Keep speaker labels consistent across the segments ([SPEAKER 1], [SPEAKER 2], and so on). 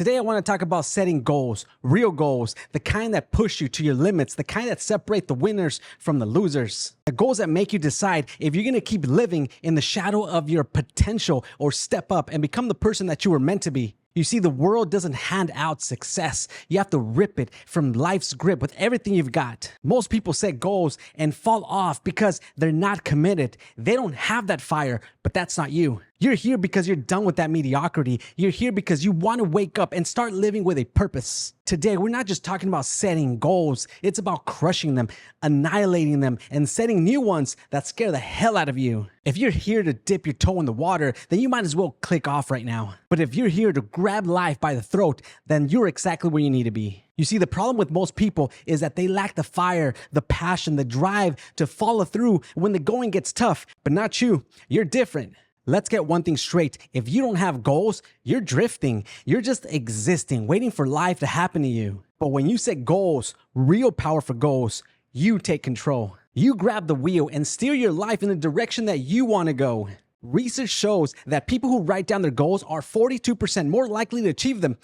[SPEAKER 1] Today, I want to talk about setting goals, real goals, the kind that push you to your limits, the kind that separate the winners from the losers. The goals that make you decide if you're going to keep living in the shadow of your potential or step up and become the person that you were meant to be. You see, the world doesn't hand out success. You have to rip it from life's grip with everything you've got. Most people set goals and fall off because they're not committed. They don't have that fire, but that's not you. You're here because you're done with that mediocrity. You're here because you want to wake up and start living with a purpose. Today, we're not just talking about setting goals. It's about crushing them, annihilating them, and setting new ones that scare the hell out of you. If you're here to dip your toe in the water, then you might as well click off right now. But if you're here to grab life by the throat, then you're exactly where you need to be. You see, the problem with most people is that they lack the fire, the passion, the drive to follow through when the going gets tough. But not you. You're different. Let's get one thing straight. If you don't have goals, you're drifting. You're just existing, waiting for life to happen to you. But when you set goals, real powerful goals, you take control. You grab the wheel and steer your life in the direction that you want to go. Research shows that people who write down their goals are 42% more likely to achieve them.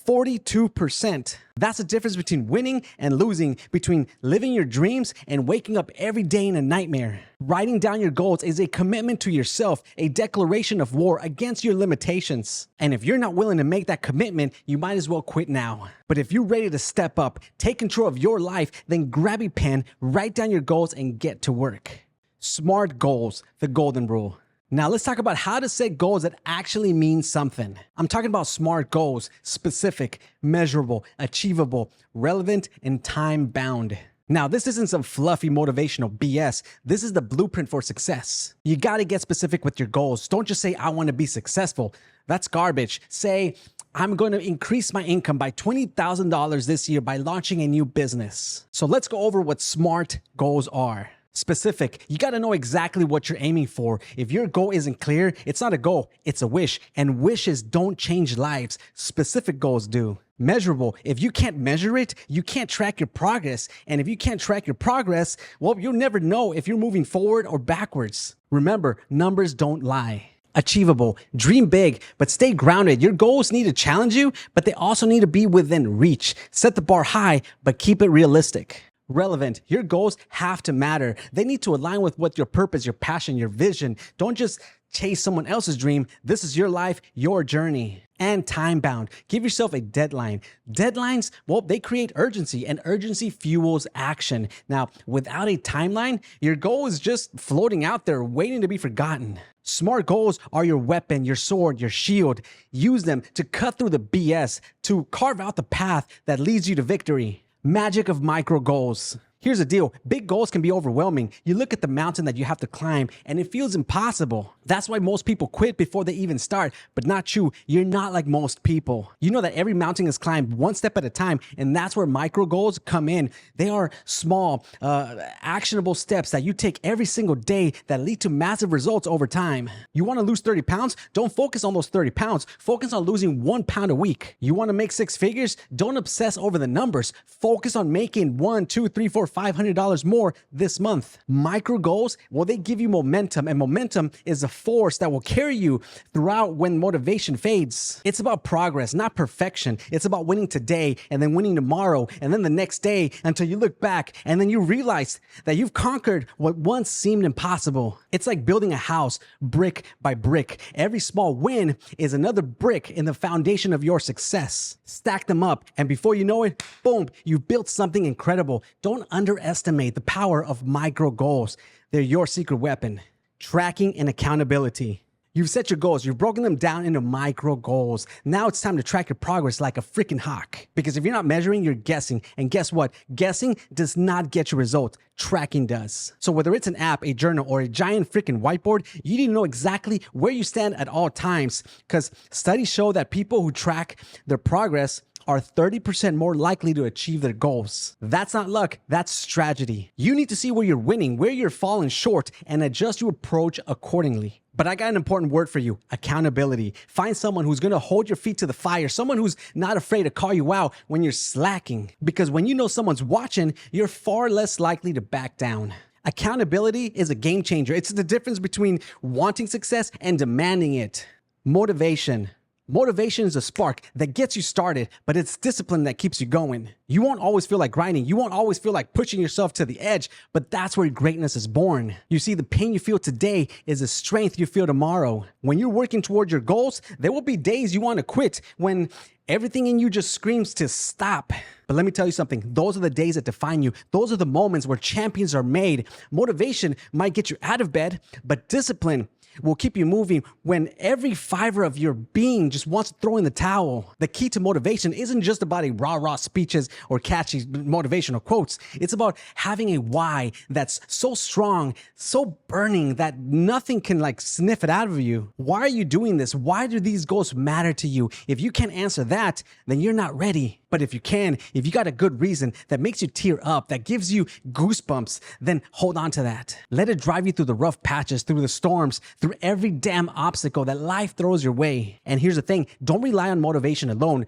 [SPEAKER 1] 42%. That's the difference between winning and losing, between living your dreams and waking up every day in a nightmare. Writing down your goals is a commitment to yourself, a declaration of war against your limitations. And if you're not willing to make that commitment, you might as well quit now. But if you're ready to step up, take control of your life, then grab a pen, write down your goals, and get to work. SMART goals, the golden rule. Now let's talk about how to set goals that actually mean something. I'm talking about SMART goals: specific, measurable, achievable, relevant, and time-bound. Now, this isn't some fluffy motivational BS. This is the blueprint for success. You gotta get specific with your goals. Don't just say, I wanna be successful. That's garbage. Say, I'm going to increase my income by $20,000 this year by launching a new business. So let's go over what SMART goals are. Specific, you got to know exactly what you're aiming for. If your goal isn't clear, it's not a goal, it's a wish. And wishes don't change lives. Specific goals do. Measurable, if you can't measure it, you can't track your progress. And if you can't track your progress, well, you'll never know if you're moving forward or backwards. Remember, numbers don't lie. Achievable, dream big, but stay grounded. Your goals need to challenge you, but they also need to be within reach. Set the bar high, but keep it realistic. Relevant, your goals have to matter. They need to align with what your purpose, your passion, your vision. Don't just chase someone else's dream. This is your life, your journey. And time-bound, give yourself a deadline. Deadlines, well, they create urgency, and urgency fuels action. Now, without a timeline, your goal is just floating out there, waiting to be forgotten. SMART goals are your weapon, your sword, your shield. Use them to cut through the BS, to carve out the path that leads you to victory. Magic of micro goals. Here's the deal. Big goals can be overwhelming. You look at the mountain that you have to climb and it feels impossible. That's why most people quit before they even start, but not you. You're not like most people. You know that every mountain is climbed one step at a time, and that's where micro goals come in. They are small, actionable steps that you take every single day that lead to massive results over time. You want to lose 30 pounds? Don't focus on those 30 pounds. Focus on losing 1 pound a week. You want to make 6 figures? Don't obsess over the numbers. Focus on making $1, $2, $3, $4, $500 more this month. Micro goals, well, they give you momentum, and momentum is a force that will carry you throughout when motivation fades. It's about progress, not perfection. It's about winning today and then winning tomorrow and then the next day until you look back and then you realize that you've conquered what once seemed impossible. It's like building a house brick by brick. Every small win is another brick in the foundation of your success. Stack them up, and before you know it, boom, you've built something incredible. Don't underestimate the power of micro goals. They're your secret weapon. Tracking and accountability. You've set your goals. You've broken them down into micro goals. Now it's time to track your progress like a freaking hawk. Because if you're not measuring, you're guessing. And guess what? Guessing does not get you results. Tracking does. So whether it's an app, a journal, or a giant freaking whiteboard, you need to know exactly where you stand at all times. Because studies show that people who track their progress are 30% more likely to achieve their goals. That's not luck, that's strategy. You need to see where you're winning, where you're falling short, and adjust your approach accordingly. But I got an important word for you: accountability. Find someone who's gonna hold your feet to the fire, someone who's not afraid to call you out when you're slacking. Because when you know someone's watching, you're far less likely to back down. Accountability is a game changer. It's the difference between wanting success and demanding it. Motivation. Motivation is a spark that gets you started, but it's discipline that keeps you going. You won't always feel like grinding. You won't always feel like pushing yourself to the edge, but that's where greatness is born. You see, the pain you feel today is the strength you feel tomorrow. When you're working toward your goals, there will be days you want to quit, when everything in you just screams to stop. But let me tell you something. Those are the days that define you. Those are the moments where champions are made. Motivation might get you out of bed, but discipline will keep you moving when every fiber of your being just wants to throw in the towel. The key to motivation isn't just about a rah-rah speeches or catchy motivational quotes. It's about having a why that's so strong, so burning that nothing can sniff it out of you. Why are you doing this? Why do these goals matter to you? If you can't answer that, then you're not ready. But if you can, if you got a good reason that makes you tear up, that gives you goosebumps, then hold on to that. Let it drive you through the rough patches, through the storms, through every damn obstacle that life throws your way. And here's the thing, don't rely on motivation alone.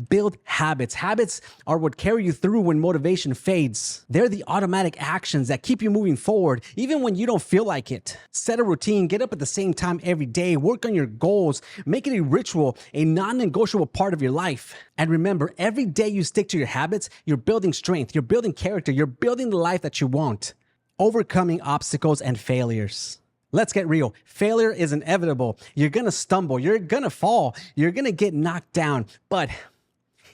[SPEAKER 1] Build habits. Habits are what carry you through when motivation fades. They're the automatic actions that keep you moving forward, even when you don't feel like it. Set a routine, get up at the same time every day, work on your goals, make it a ritual, a non-negotiable part of your life. And remember, every day you stick to your habits, you're building strength, you're building character, you're building the life that you want. Overcoming obstacles and failures. Let's get real. Failure is inevitable. You're gonna stumble, you're gonna fall, you're gonna get knocked down, but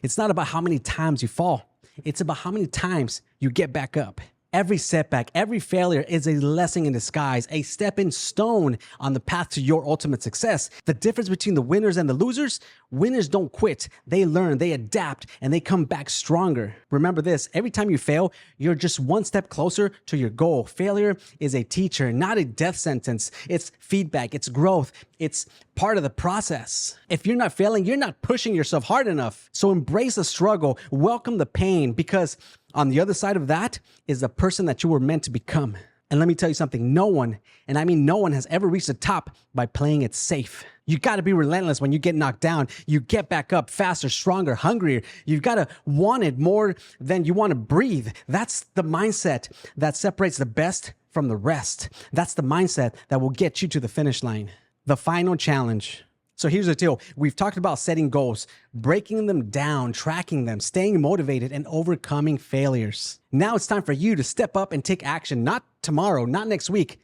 [SPEAKER 1] it's not about how many times you fall. It's about how many times you get back up. Every setback, every failure is a lesson in disguise, a stepping stone on the path to your ultimate success. The difference between the winners and the losers, winners don't quit. They learn, they adapt, and they come back stronger. Remember this, every time you fail, you're just one step closer to your goal. Failure is a teacher, not a death sentence. It's feedback, it's growth, it's part of the process. If you're not failing, you're not pushing yourself hard enough. So embrace the struggle, welcome the pain, because on the other side of that is the person that you were meant to become. And let me tell you something, no one, and I mean no one, has ever reached the top by playing it safe. You gotta be relentless when you get knocked down. You get back up faster, stronger, hungrier. You've gotta want it more than you wanna breathe. That's the mindset that separates the best from the rest. That's the mindset that will get you to the finish line. The final challenge. So here's the deal. We've talked about setting goals, breaking them down, tracking them, staying motivated, and overcoming failures. Now it's time for you to step up and take action. Not tomorrow, not next week,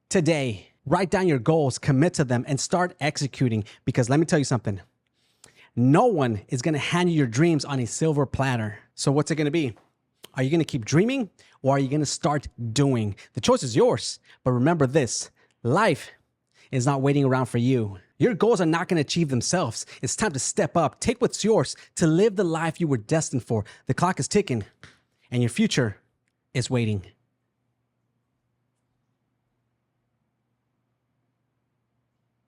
[SPEAKER 1] today. Write down your goals, commit to them, and start executing. Because let me tell you something. No one is going to hand you your dreams on a silver platter. So what's it going to be? Are you going to keep dreaming, or are you going to start doing? The choice is yours. But remember this, life is not waiting around for you. Your goals are not going to achieve themselves. It's time to step up, take what's yours, to live the life you were destined for. The clock is ticking, and your future is waiting.